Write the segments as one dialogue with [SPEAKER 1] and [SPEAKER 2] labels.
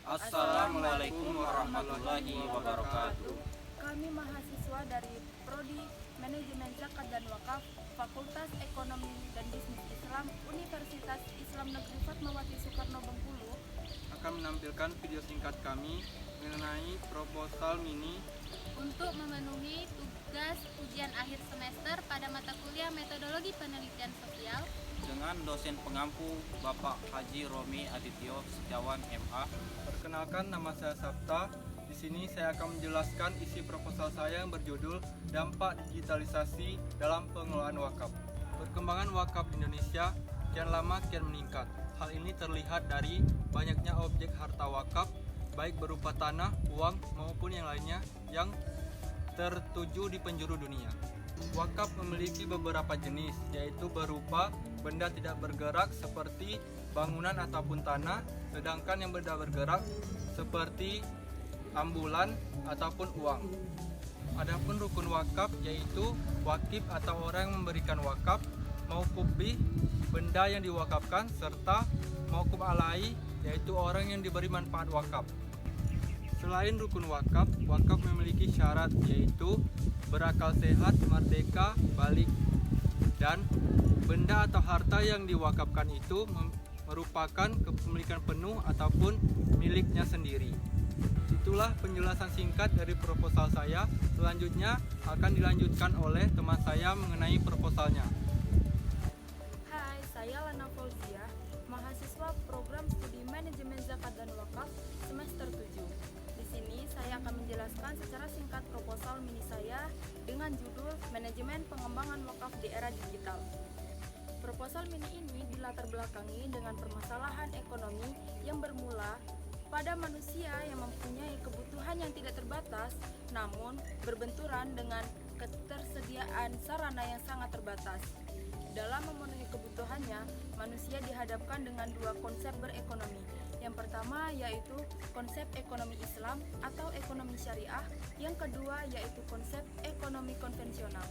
[SPEAKER 1] Assalamualaikum warahmatullahi wabarakatuh.
[SPEAKER 2] Kami mahasiswa dari Prodi Manajemen Zakat dan Wakaf, Fakultas Ekonomi dan Bisnis Islam, Universitas Islam Negeri Fatmawati Soekarno Bengkulu
[SPEAKER 3] akan menampilkan video singkat kami mengenai proposal mini
[SPEAKER 4] untuk memenuhi tugas ujian akhir semester pada mata kuliah Metodologi Penelitian Sosial
[SPEAKER 1] Dengan dosen pengampu Bapak Haji Romi Adityo Setiawan MA.
[SPEAKER 3] Perkenalkan, nama saya Sabta. Di sini saya akan menjelaskan isi proposal saya yang berjudul Dampak Digitalisasi dalam Pengelolaan Wakaf. Perkembangan wakaf di Indonesia kian lama kian meningkat. Hal ini terlihat dari banyaknya objek harta wakaf, baik berupa tanah, uang, maupun yang lainnya yang tertuju di penjuru dunia. Wakaf memiliki beberapa jenis, yaitu berupa benda tidak bergerak seperti bangunan ataupun tanah, sedangkan yang benda bergerak seperti ambulan ataupun uang. Adapun rukun wakaf yaitu wakif atau orang yang memberikan wakaf, mauquf bih, benda yang diwakafkan, serta mauquf alai, yaitu orang yang diberi manfaat wakaf. Selain rukun wakaf, wakaf memiliki syarat yaitu berakal sehat, merdeka, balik, dan benda atau harta yang diwakafkan itu merupakan kepemilikan penuh ataupun miliknya sendiri. Itulah penjelasan singkat dari proposal saya. Selanjutnya akan dilanjutkan oleh teman saya mengenai proposalnya.
[SPEAKER 2] Hai, saya Lana Fauzia, mahasiswa program studi Manajemen Zakat dan Wakaf semester 7. Di sini saya akan menjelaskan secara singkat proposal mini saya dengan judul Manajemen Pengembangan Wakaf di Era Digital. Proposal mini ini dilatar belakangi dengan permasalahan ekonomi yang bermula pada manusia yang mempunyai kebutuhan yang tidak terbatas, namun berbenturan dengan ketersediaan sarana yang sangat terbatas. Dalam memenuhi kebutuhannya, manusia dihadapkan dengan dua konsep berekonomi. Yang pertama yaitu konsep ekonomi Islam atau ekonomi syariah, yang kedua yaitu konsep ekonomi konvensional.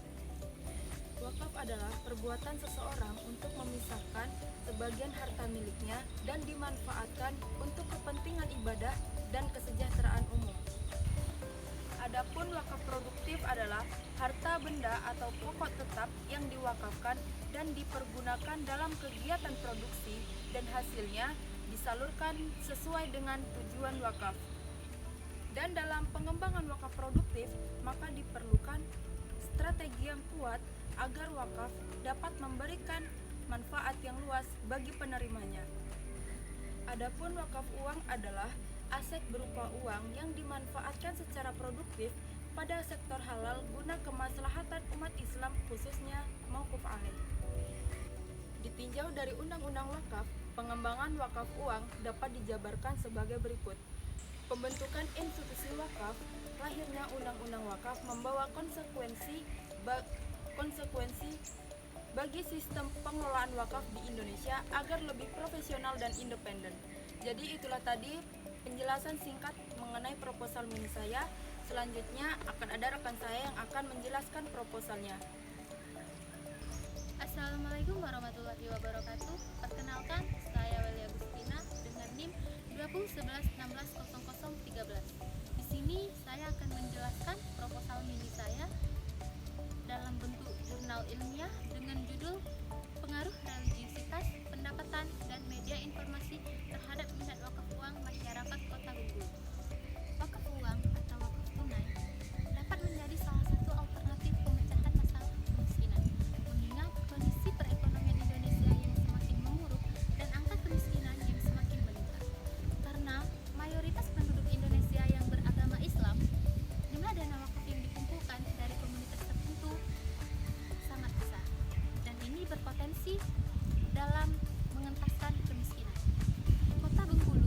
[SPEAKER 2] Wakaf adalah perbuatan seseorang untuk memisahkan sebagian harta miliknya dan dimanfaatkan untuk kepentingan ibadah dan kesejahteraan umum. Adapun wakaf produktif adalah harta benda atau pokok tetap yang diwakafkan dan dipergunakan dalam kegiatan produksi dan hasilnya disalurkan sesuai dengan tujuan wakaf. Dan dalam pengembangan wakaf produktif, maka diperlukan strategi yang kuat agar wakaf dapat memberikan manfaat yang luas bagi penerimanya. Adapun wakaf uang adalah aset berupa uang yang dimanfaatkan secara produktif pada sektor halal guna kemaslahatan umat Islam, khususnya mauquf alaih. Ditinjau dari Undang-Undang Wakaf, pengembangan wakaf uang dapat dijabarkan sebagai berikut. Pembentukan institusi wakaf, lahirnya Undang-Undang Wakaf membawa konsekuensi bagi sistem pengelolaan wakaf di Indonesia agar lebih profesional dan independen. Jadi itulah tadi penjelasan singkat mengenai proposal mini saya. Selanjutnya akan ada rekan saya yang akan menjelaskan proposalnya.
[SPEAKER 4] Assalamualaikum warahmatullahi wabarakatuh. Perkenalkan, saya Weli Agustina dengan NIM 2011160013. Di sini saya akan menjelaskan proposal mini saya dalam bentuk jurnal ilmiah dengan judul Pengaruh Religiusitas, Pendapatan, dan Media Informasi terhadap minat wakaf uang masyarakat Kota Bengkulu. Wakaf uang atau wakaf tunai dapat menjadi salah satu alternatif pemecahan masalah kemiskinan, mengingat kondisi perekonomian Indonesia yang semakin memburuk dan angka kemiskinan yang semakin meningkat. Karena mayoritas penduduk Indonesia yang beragama Islam, jumlah dana wakaf yang dikumpulkan dari komunitas tertentu sangat besar, dan ini berpotensi dalam mengentaskan kemiskinan. Kota Bengkulu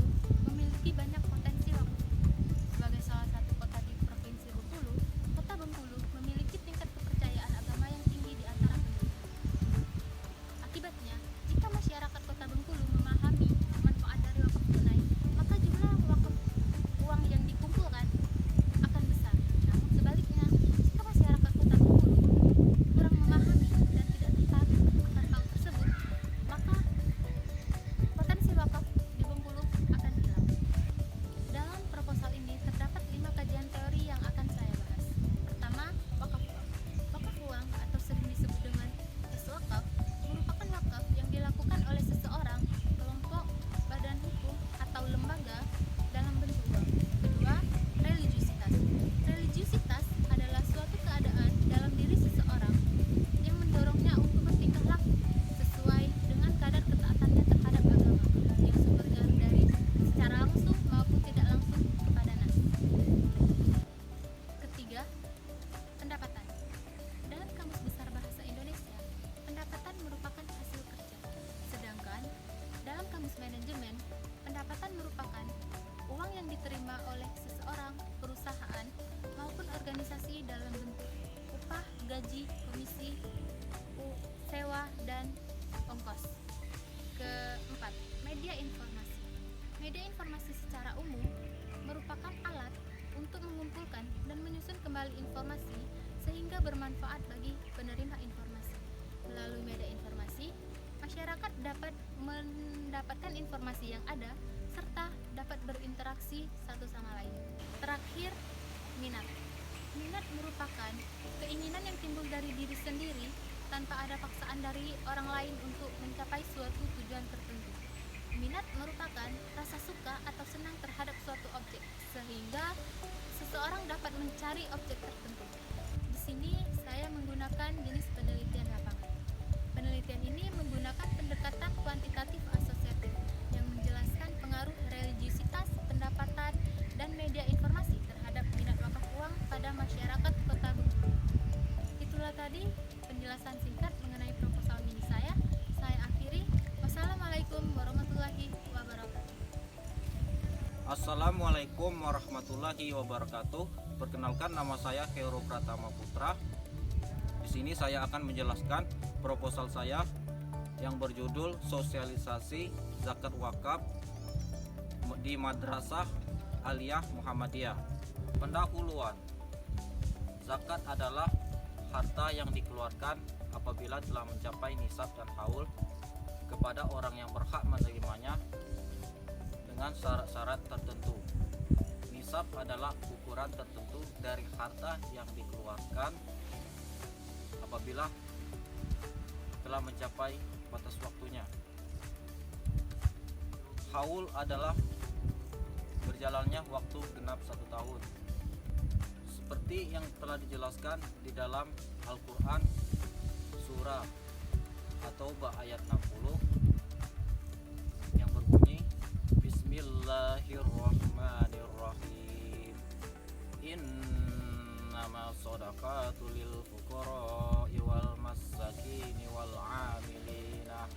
[SPEAKER 4] Media informasi secara umum merupakan alat untuk mengumpulkan dan menyusun kembali informasi sehingga bermanfaat bagi penerima informasi. Melalui media informasi, masyarakat dapat mendapatkan informasi yang ada serta dapat berinteraksi satu sama lain. Terakhir, minat. Minat merupakan keinginan yang timbul dari diri sendiri tanpa ada paksaan dari orang lain untuk mencapai suatu tujuan tertentu. Minat merupakan rasa suka atau senang terhadap suatu objek, sehingga seseorang dapat mencari objek tertentu. Di sini saya menggunakan jenis penelitian lapangan. Penelitian ini menggunakan pendekatan kuantitatif asosiatif yang menjelaskan pengaruh religiusitas, pendapatan, dan media informasi terhadap minat wakaf uang pada masyarakat Kota Bengkulu. Itulah tadi penjelasan singkat mengenai proposal mini saya. Saya akhiri. Wassalamualaikum warahmatullahi wabarakatuh.
[SPEAKER 1] Assalamualaikum warahmatullahi wabarakatuh. Perkenalkan, nama saya Khairul Pratama Putra. Di sini saya akan menjelaskan proposal saya yang berjudul Sosialisasi Zakat Wakaf di Madrasah Aliyah Muhammadiyah. Pendahuluan. Zakat adalah harta yang dikeluarkan apabila telah mencapai nisab dan haul kepada orang yang berhak menerimanya dengan syarat-syarat tertentu. Nisab adalah ukuran tertentu dari harta yang dikeluarkan apabila telah mencapai batas waktunya. Haul adalah berjalannya waktu genap 1 tahun. Seperti yang telah dijelaskan di dalam Al-Quran surah At-Taubah ayat 60 yang berbunyi Bismillahirrahmanirrahim. Innama shadaqatu lil fuqara'i wal masakini wal 'amilina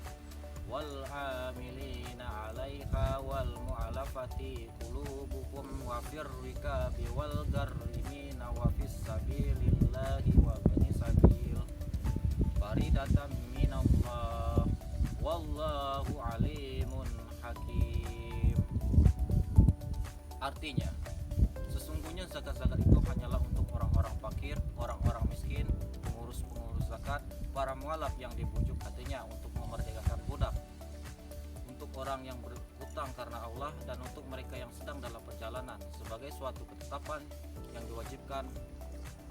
[SPEAKER 1] 'alaiha wal mu'allafati qulubuhum wa fir rikabi wal gharrimina wa fis sabilillahi wa bani sabil faridatan minallah wallahu alimun hakim. Artinya, sesungguhnya zakat-zakat itu hanyalah untuk orang-orang fakir, orang-orang miskin, pengurus-pengurus zakat, para mualaf yang dibujuk hatinya untuk memerdekakan budak, untuk orang yang berutang karena Allah, dan untuk mereka yang sedang dalam perjalanan sebagai suatu ketetapan yang diwajibkan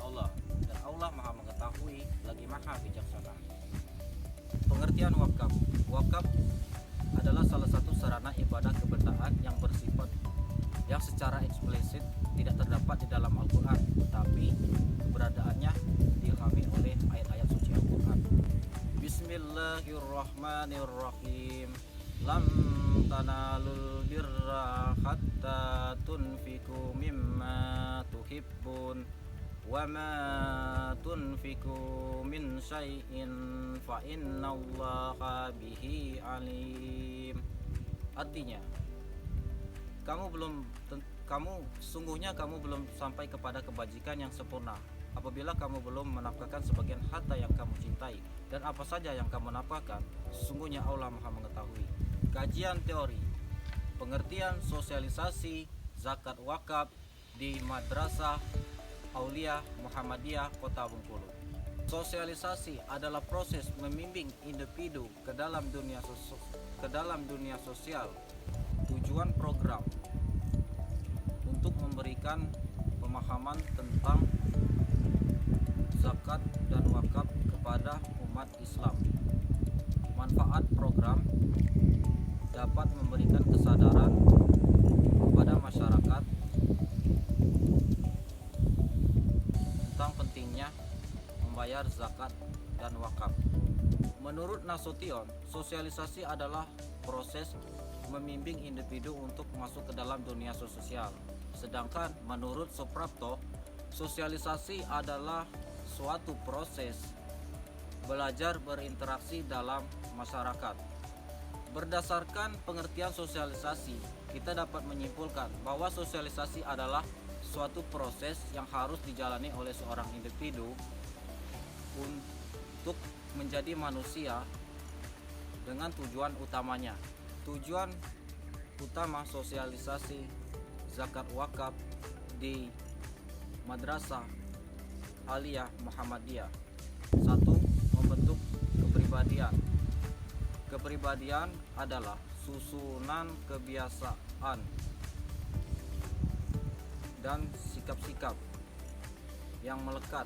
[SPEAKER 1] Allah, dan Allah Maha mengetahui lagi Maha bijaksana. Pengertian wakaf. Wakaf adalah salah satu sarana ibadah kebendaan yang bersifat yang secara eksplisit tidak terdapat di dalam Al-Quran, tetapi keberadaannya diilhami oleh ayat-ayat suci Al-Quran. Bismillahirrahmanirrahim. Lam tanalul birra hatta tunfiku mimma tuhibbun wa ma tunfiku min syai'in fa innallaha bihi alim. Artinya, sungguhnya kamu belum sampai kepada kebajikan yang sempurna apabila kamu belum menafkahkan sebagian harta yang kamu cintai, dan apa saja yang kamu nafkahkan, sesungguhnya Allah Maha mengetahui. Kajian teori. Pengertian sosialisasi zakat wakaf di Madrasah Aulia Muhammadiyah Kota Bengkulu. Sosialisasi adalah proses membimbing individu ke dalam dunia sosial. Tujuan program untuk memberikan pemahaman tentang zakat dan wakaf kepada umat Islam. Manfaat program dapat memberikan kesadaran kepada masyarakat tentang pentingnya membayar zakat dan wakaf. Menurut Nasution, sosialisasi adalah proses membimbing individu untuk masuk ke dalam dunia sosial. Sedangkan menurut Suprapto, sosialisasi adalah suatu proses belajar berinteraksi dalam masyarakat. Berdasarkan pengertian sosialisasi, kita dapat menyimpulkan bahwa sosialisasi adalah suatu proses yang harus dijalani oleh seorang individu untuk menjadi manusia dengan tujuan utamanya. Tujuan utama sosialisasi zakat wakaf di Madrasah Aliyah Muhammadiyah. 1. Membentuk kepribadian. Kepribadian adalah susunan kebiasaan dan sikap-sikap yang melekat,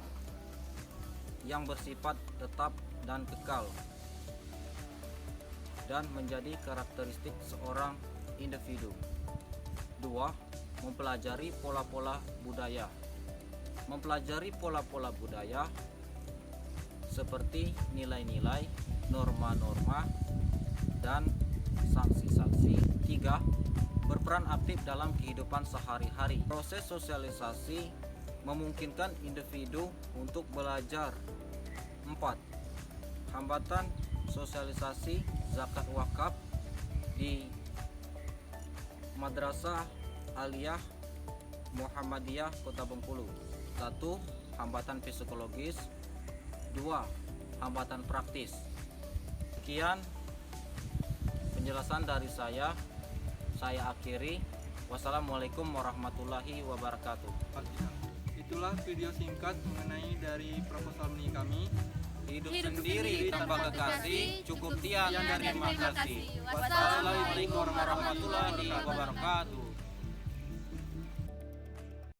[SPEAKER 1] yang bersifat tetap dan kekal, dan menjadi karakteristik seorang individu. 2. Mempelajari pola-pola budaya. Mempelajari pola-pola budaya seperti nilai-nilai, norma-norma, dan sanksi-sanksi. 3. Berperan aktif dalam kehidupan sehari-hari. Proses sosialisasi memungkinkan individu untuk belajar. 4. Hambatan sosialisasi zakat wakaf di Madrasah Aliyah Muhammadiyah Kota Bengkulu. 1. Hambatan psikologis. 2. Hambatan praktis. Sekian penjelasan dari saya akhiri. Wassalamualaikum warahmatullahi wabarakatuh.
[SPEAKER 3] Itulah video singkat mengenai dari proposal mini kami.
[SPEAKER 1] Hidup sendiri tanpa kekasih, cukup tiang dan terima kasih.
[SPEAKER 4] Wassalamualaikum
[SPEAKER 1] Wassalamualaikum warahmatullahi wabarakatuh.